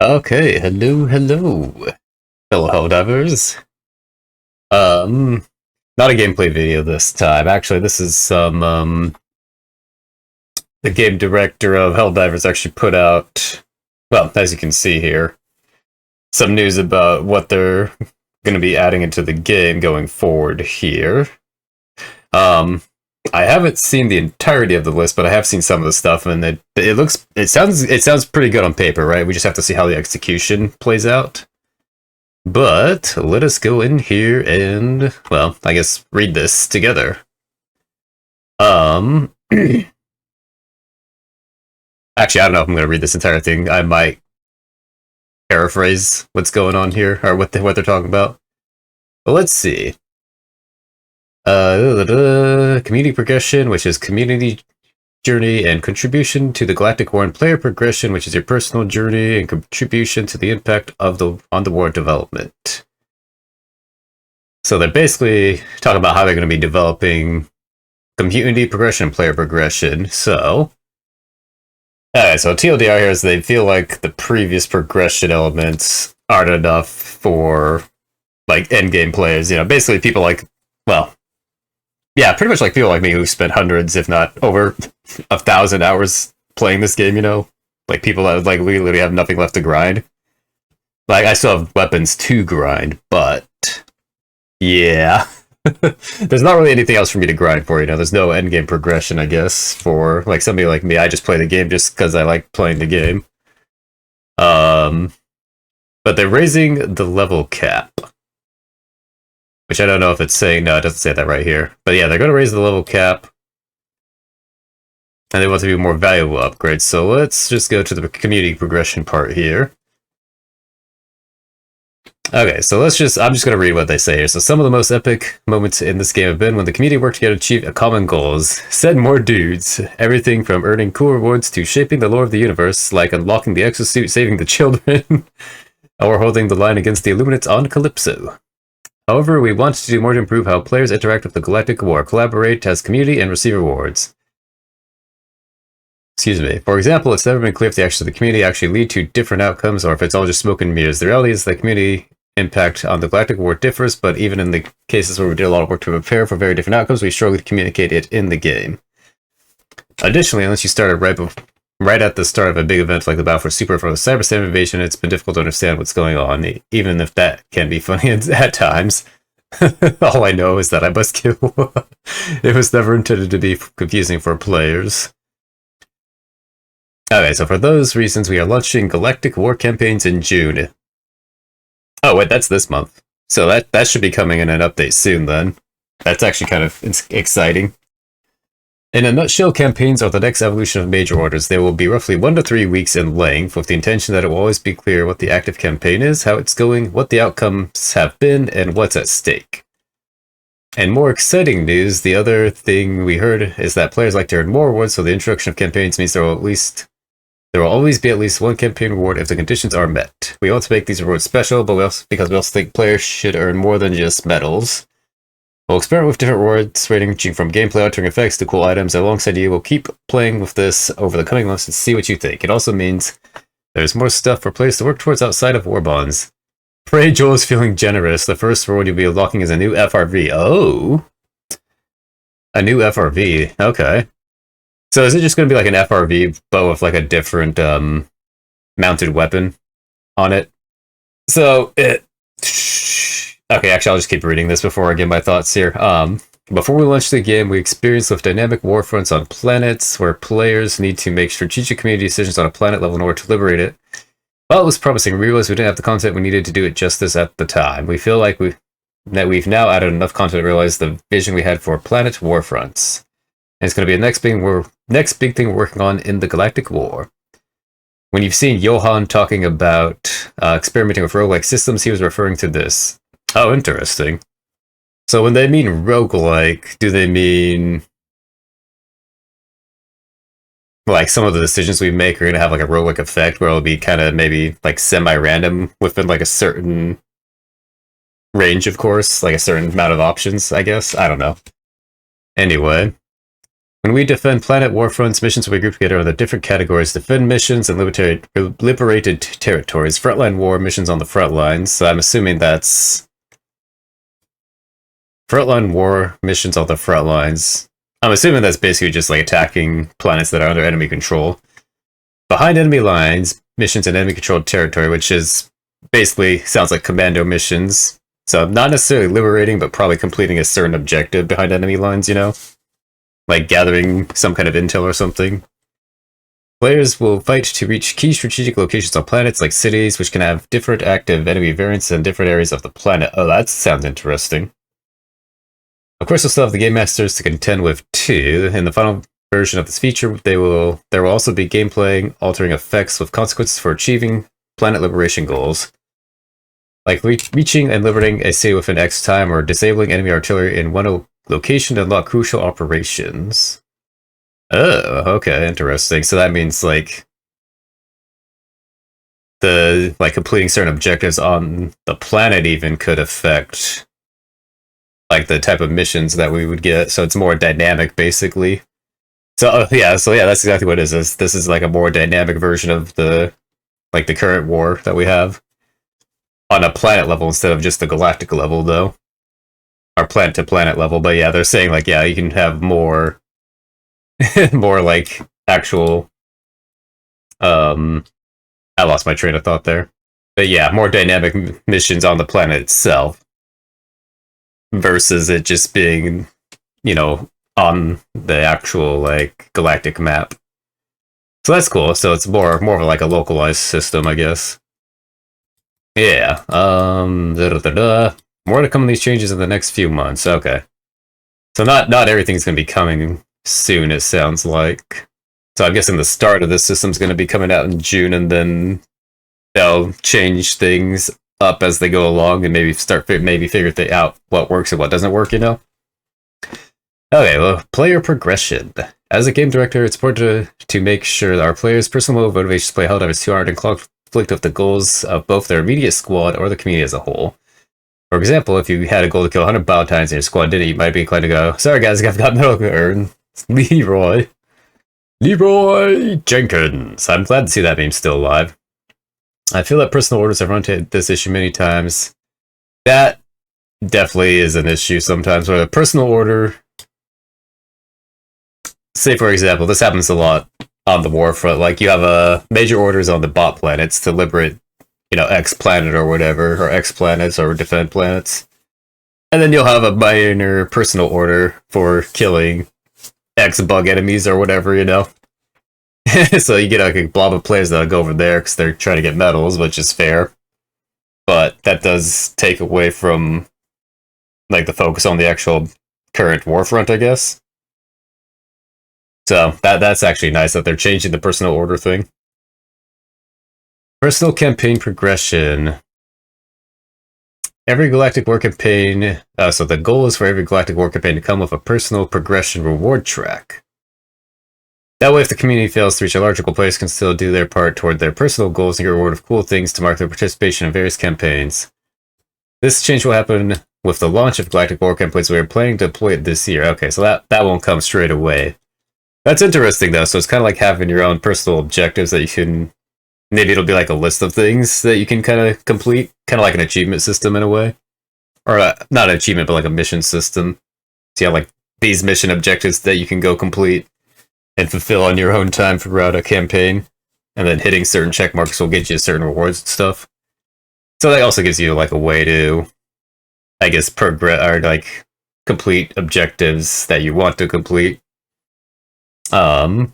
Okay, hello, fellow Helldivers. Not a gameplay video this time. Actually, this is the game director of Helldivers actually put out, well, as you can see here, some news about what they're going to be adding into the game going forward here. I haven't seen the entirety of the list, but I have seen some of the stuff, and it sounds pretty good on paper, right? We just have to see how the execution plays out. But let us go in here and, well, I guess read this together. Actually, I don't know if I'm going to read this entire thing. I might paraphrase what's going on here, or what they're talking about. But let's see. Community progression, which is community journey and contribution to the Galactic War, and player progression, which is your personal journey and contribution to the impact of on the war development. So they're basically talking about how they're going to be developing community progression and player progression. So, so TLDR here is they feel like the previous progression elements aren't enough for like endgame players. You know, basically people like, well, yeah, pretty much like people like me who spent hundreds, if not over 1,000 hours playing this game, you know? Like people that like literally have nothing left to grind. Like I still have weapons to grind, but yeah. There's not really anything else for me to grind for, you know? There's no endgame progression, I guess, for like somebody like me. I just play the game just because I like playing the game. But they're raising the level cap. Which I don't know if it's saying, no, it doesn't say that right here. But yeah, they're going to raise the level cap. And they want to do more valuable upgrades. So let's just go to the community progression part here. Okay, so I'm just going to read what they say here. So some of the most epic moments in this game have been when the community worked together to achieve a common goals. Send more dudes. Everything from earning cool rewards to shaping the lore of the universe, like unlocking the exosuit, saving the children, or holding the line against the Illuminates on Calypso. However, we want to do more to improve how players interact with the Galactic War, collaborate as community, and receive rewards. Excuse me. For example, it's never been clear if the actions of the community actually lead to different outcomes, or if it's all just smoke and mirrors. The reality is the community impact on the Galactic War differs, but even in the cases where we did a lot of work to prepare for very different outcomes, we struggle to communicate it in the game. Additionally, unless you started right at the start of a big event like the Battle for Super for the Cyber Stamp invasion, it's been difficult to understand what's going on, even if that can be funny at times. All I know is that I must kill. It was never intended to be confusing for players. Okay, so for those reasons, we are launching Galactic War campaigns in June. Oh, wait, that's this month. So that should be coming in an update soon, then. That's actually kind of exciting. In a nutshell, campaigns are the next evolution of major orders. They will be roughly 1 to 3 weeks in length, with the intention that it will always be clear what the active campaign is, how it's going, what the outcomes have been, and what's at stake. And more exciting news, the other thing we heard is that players like to earn more rewards, so the introduction of campaigns means there will always be at least one campaign reward if the conditions are met. We want to make these rewards special, but because we also think players should earn more than just medals. We'll experiment with different rewards, ranging from gameplay altering effects to cool items. Alongside you, we'll keep playing with this over the coming months and see what you think. It also means there's more stuff for players to work towards outside of war bonds. Pray Joel is feeling generous. The first reward you'll be unlocking is a new FRV. Oh! A new FRV. Okay. So is it just going to be like an FRV, but with like a different mounted weapon on it? So okay, actually, I'll just keep reading this before I give my thoughts here. Before we launch the game, we experienced with dynamic war fronts on planets where players need to make strategic community decisions on a planet level in order to liberate it. While it was promising, we realized we didn't have the content we needed to do it justice at the time. We feel like we've now added enough content to realize the vision we had for planet war fronts. And it's going to be the next big thing we're working on in the Galactic War. When you've seen Johan talking about experimenting with roguelike systems, he was referring to this. Oh, interesting. So when they mean roguelike, do they mean like some of the decisions we make are going to have like a roguelike effect where it'll be kind of maybe like semi-random within like a certain range, of course, like a certain amount of options, I guess? I don't know. Anyway, When we defend planet warfronts, missions will be grouped together under different categories. Defend missions and liberated territories. Frontline war missions on the front lines. So I'm assuming that's... Frontline war missions on the front lines. I'm assuming that's basically just like attacking planets that are under enemy control. Behind enemy lines, missions in enemy-controlled territory, which is basically sounds like commando missions. So not necessarily liberating, but probably completing a certain objective behind enemy lines, you know? Like gathering some kind of intel or something. Players will fight to reach key strategic locations on planets like cities, which can have different active enemy variants in different areas of the planet. Oh, that sounds interesting. Of course, we'll still have the Game Masters to contend with too. In the final version of this feature, there will also be gameplay altering effects with consequences for achieving planet liberation goals. Like reaching and liberating a city within X time, or disabling enemy artillery in one location to unlock crucial operations. Oh, okay, interesting. So that means like completing certain objectives on the planet even could affect like the type of missions that we would get. So it's more dynamic, basically. So yeah, that's exactly what it is. This is like a more dynamic version of the current war that we have on a planet level instead of just the galactic level, though, or planet to planet level. But yeah, they're saying like, yeah, you can have more, more like actual. I lost my train of thought there, but yeah, more dynamic missions on the planet itself versus it just being, you know, on the actual like galactic map. So that's cool. So it's more of like a localized system, I guess. Yeah. More to come on these changes in the next few months. Okay. So not everything's gonna be coming soon, it sounds like. So I'm guessing the start of this system's gonna be coming out in June, and then they'll change things up as they go along and maybe figure out what works and what doesn't work, you know? Okay, well, player progression. As a game director, it's important to make sure that our players' personal motivations to play Helldivers 2 aren't in conflict with the goals of both their immediate squad or the community as a whole. For example, if you had a goal to kill 100 Ballantines and your squad didn't, you might be inclined to go, sorry guys, I've got metal to earn. Leroy Jenkins. I'm glad to see that meme still alive. I feel that personal orders have run into this issue many times. That definitely is an issue sometimes, where a personal order... Say, for example, this happens a lot on the warfront. Like, you have major orders on the bot planets to liberate, you know, X planet or whatever, or X planets or defend planets. And then you'll have a minor personal order for killing X bug enemies or whatever, you know? So you get like a blob of players that'll go over there because they're trying to get medals, which is fair. But that does take away from, like, the focus on the actual current warfront, I guess. So that's actually nice that they're changing the personal order thing. Personal campaign progression. Every Galactic War campaign... so the goal is for every Galactic War campaign to come with a personal progression reward track. That way, if the community fails to reach a larger goal, players can still do their part toward their personal goals and get rewarded with cool things to mark their participation in various campaigns. This change will happen with the launch of Galactic War campaigns. We are planning to deploy it this year. Okay, so that won't come straight away. That's interesting, though. So it's kind of like having your own personal objectives that you can... Maybe it'll be like a list of things that you can kind of complete. Kind of like an achievement system in a way. Or not an achievement, but like a mission system. So you have like these mission objectives that you can go complete and fulfill on your own time throughout a campaign. And then hitting certain check marks will get you certain rewards and stuff. So that also gives you like a way to, I guess, progress or like complete objectives that you want to complete. And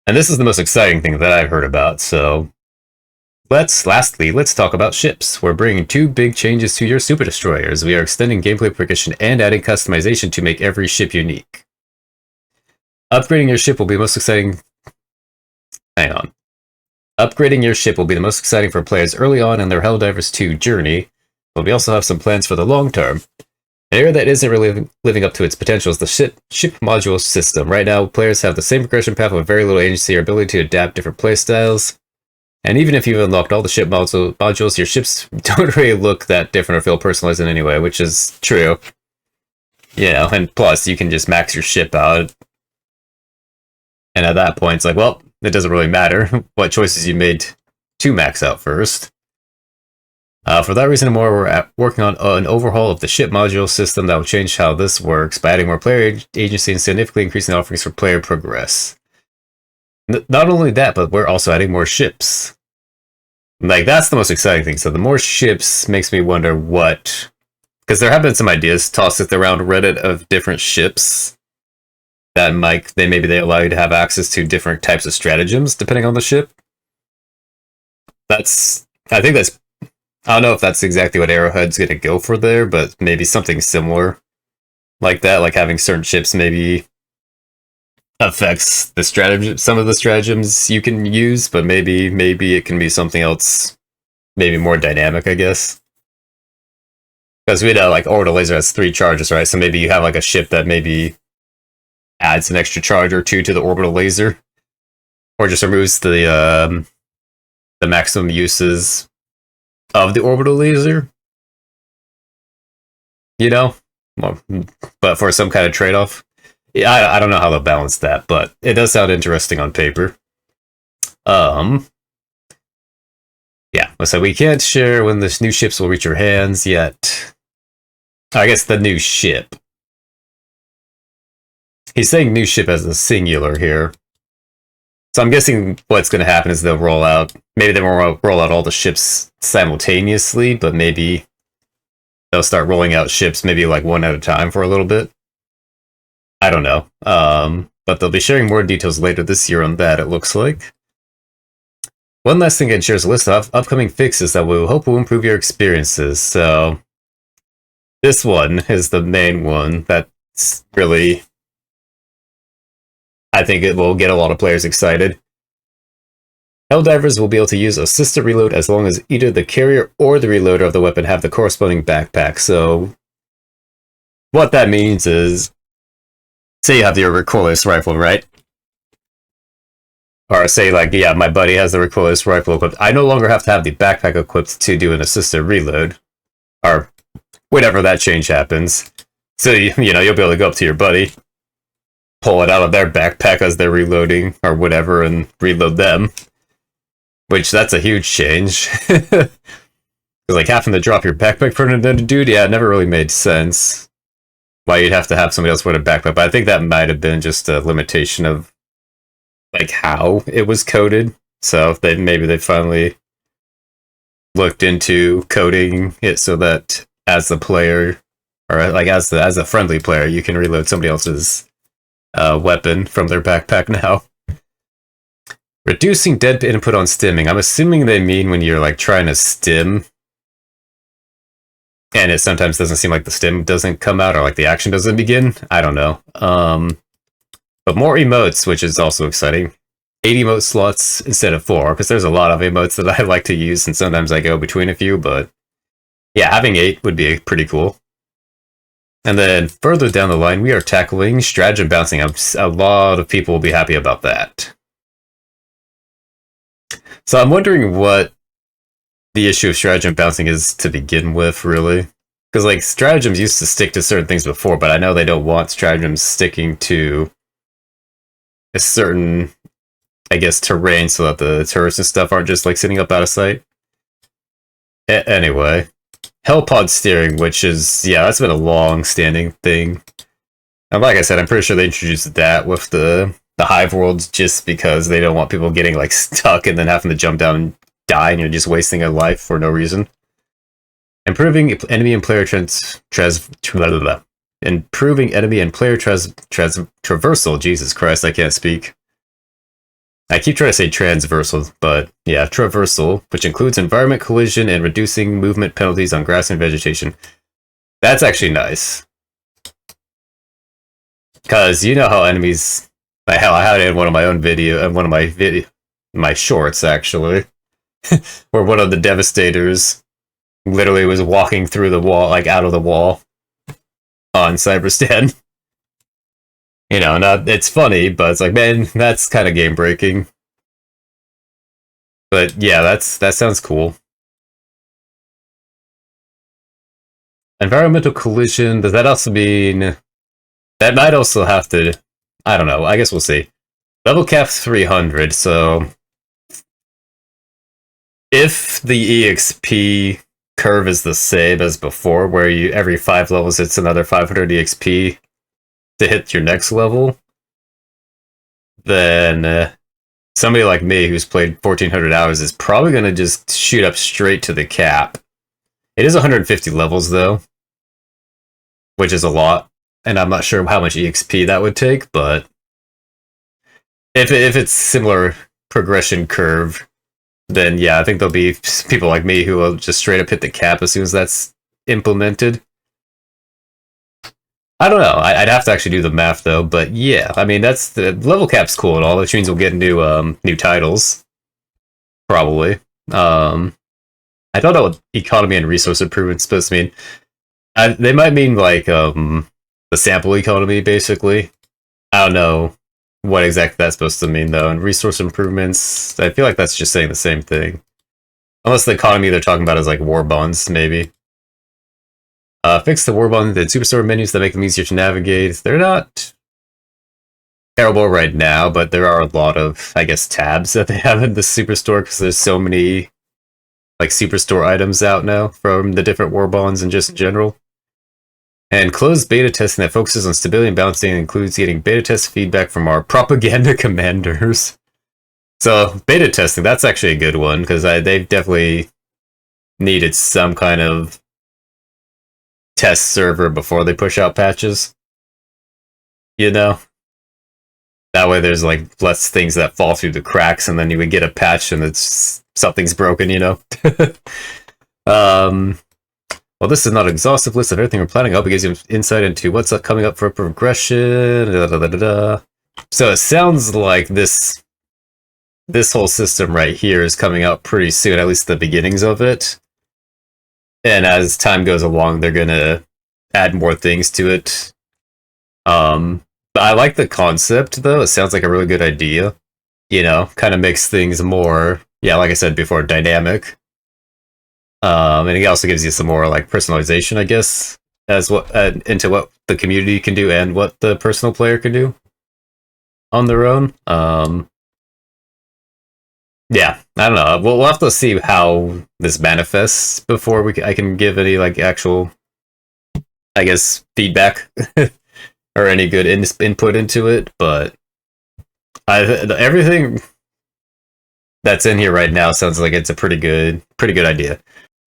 this is the most exciting thing that I've heard about, so let's talk about ships. We're bringing 2 big changes to your super destroyers. We are extending gameplay progression and adding customization to make every ship unique. Upgrading your ship will be the most exciting... Hang on. Upgrading your ship will be the most exciting for players early on in their Helldivers 2 journey, but we also have some plans for the long term. An area that isn't really living up to its potential is the ship module system. Right now, players have the same progression path with very little agency or ability to adapt different playstyles. And even if you've unlocked all the ship modules, your ships don't really look that different or feel personalized in any way, which is true. You know, and plus, you can just max your ship out. And at that point, it's like, well, it doesn't really matter what choices you made to max out first. For that reason and more, we're working on an overhaul of the ship module system that will change how this works by adding more player agency and significantly increasing the offerings for player progress. Not only that, but we're also adding more ships. Like, that's the most exciting thing. So the more ships makes me wonder what... Because there have been some ideas tossed around Reddit of different ships that maybe they allow you to have access to different types of stratagems depending on the ship. I don't know if that's exactly what Arrowhead's going to go for there, but maybe something similar like that, like having certain ships maybe affects the strategy, some of the stratagems you can use, but maybe it can be something else, maybe more dynamic, I guess. Because we know, like, orbital laser has 3 charges, right? So maybe you have like a ship that maybe adds an extra charge or 2 to the orbital laser, or just removes the maximum uses of the orbital laser, you know? Well, but for some kind of trade-off. Yeah, I don't know how they'll balance that, but it does sound interesting on paper. Yeah, so we can't share when the new ships will reach your hands yet. I guess the new ship. He's saying new ship as a singular here. So I'm guessing what's going to happen is they'll roll out... Maybe they won't roll out all the ships simultaneously, but maybe they'll start rolling out ships maybe like one at a time for a little bit. I don't know. But they'll be sharing more details later this year on that, it looks like. One last thing, it shares a list of upcoming fixes that we hope will improve your experiences. So this one is the main one that's really... I think it will get a lot of players excited. Helldivers will be able to use assisted reload as long as either the carrier or the reloader of the weapon have the corresponding backpack. So what that means is, say you have your recoilless rifle, right? Or say, like, yeah, my buddy has the recoilless rifle equipped. I no longer have to have the backpack equipped to do an assisted reload. Or whenever that change happens. So, you know, you'll be able to go up to your buddy, pull it out of their backpack as they're reloading, or whatever, and reload them. Which, that's a huge change. Because, like, having to drop your backpack for another dude, yeah, it never really made sense. Why you'd have to have somebody else wear a backpack, but I think that might have been just a limitation of, like, how it was coded. So maybe they finally looked into coding it so that as the player, or like as a friendly player, you can reload somebody else's weapon from their backpack now. Reducing dead input on stimming. I'm assuming they mean when you're like trying to stim, and it sometimes doesn't seem like the stim doesn't come out or like the action doesn't begin. I don't know. But more emotes, which is also exciting. 8 emote slots instead of 4, because there's a lot of emotes that I like to use, and sometimes I go between a few, but yeah, having 8 would be pretty cool. And then further down the line, we are tackling stratagem bouncing. A lot of people will be happy about that. So I'm wondering what the issue of stratagem bouncing is to begin with, really. Because, like, stratagems used to stick to certain things before, but I know they don't want stratagems sticking to a certain, I guess, terrain so that the turrets and stuff aren't just, like, sitting up out of sight. Anyway. Hellpod steering, which is, yeah, that's been a long-standing thing. And like I said, I'm pretty sure they introduced that with the Hive worlds just because they don't want people getting, like, stuck and then having to jump down and die, and you're just wasting a life for no reason. Improving enemy and player improving enemy and player traversal. Jesus Christ, I can't speak. I keep trying to say transversal, but yeah, traversal, which includes environment collision and reducing movement penalties on grass and vegetation. That's actually nice. Because you know how enemies... Hell, I had it in one of my own my shorts, actually. Where one of the Devastators literally was walking through the wall, like out of the wall, on Cyberstan. You know, it's funny, but it's like, man, that's kind of game breaking. But yeah, that sounds cool. Environmental collision, does that also mean... That might also have to... I don't know, I guess we'll see. Level cap 300, so if the EXP curve is the same as before, where you every 5 levels it's another 500 EXP to hit your next level, then somebody like me who's played 1400 hours is probably going to just shoot up straight to the cap. It is 150 levels though, which is a lot, and I'm not sure how much EXP that would take, but if it's similar progression curve, then yeah, I think there'll be people like me who will just straight up hit the cap as soon as that's implemented. I don't know. I'd have to actually do the math though, but yeah, I mean that's the level cap's cool and all. Which means we'll get new titles, probably. I don't know what economy and resource improvement supposed to mean. They might mean like the sample economy, basically. I don't know what exactly that's supposed to mean though. And resource improvements, I feel like that's just saying the same thing, unless the economy they're talking about is like war bonds, maybe. Fix the war bonds and superstore menus that make them easier to navigate. They're not terrible right now, but there are a lot of, I guess, tabs that they have in the superstore because there's so many like superstore items out now from the different war bonds and just in general. And closed beta testing that focuses on stability and balancing includes getting beta test feedback from our propaganda commanders. So beta testing, that's actually a good one because they've definitely needed some kind of test server before they push out patches. You know? That way there's like less things that fall through the cracks and then you would get a patch and it's something's broken, you know? Well, this is not an exhaustive list of everything we're planning. I hope it gives you insight into what's coming up for progression. So it sounds like this whole system right here is coming out pretty soon, at least the beginnings of it. And as time goes along, they're gonna add more things to it. But I like the concept, though. It sounds like a really good idea. You know, kind of makes things more, yeah, like I said before, dynamic. And it also gives you some more like personalization, I guess, as what into what the community can do and what the personal player can do on their own. Yeah, I don't know. We'll have to see how this manifests before I can give any like actual, I guess, feedback or any good input into it. But everything that's in here right now sounds like it's a pretty good idea.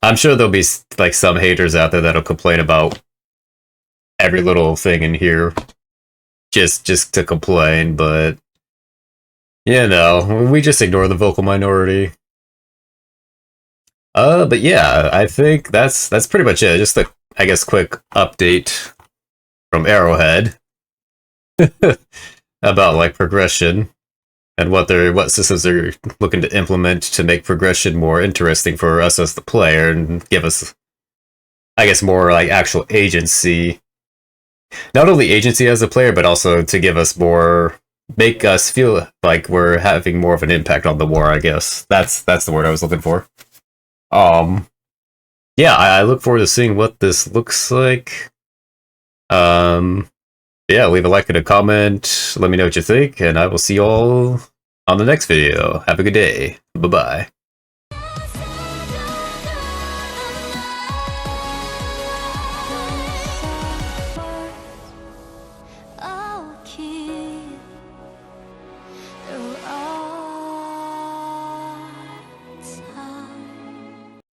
I'm sure there'll be like some haters out there that'll complain about every little thing in here just to complain, but you know, we just ignore the vocal minority. But yeah, I think that's pretty much it. Just a, I guess, quick update from Arrowhead about like progression and what systems they're looking to implement to make progression more interesting for us as the player and give us, I guess, more like actual agency. Not only agency as a player, but also to give us more, make us feel like we're having more of an impact on the war, I guess. That's the word I was looking for. Yeah, I look forward to seeing what this looks like. Yeah, leave a like and a comment. Let me know what you think, and I will see you all on the next video. Have a good day. Bye-bye.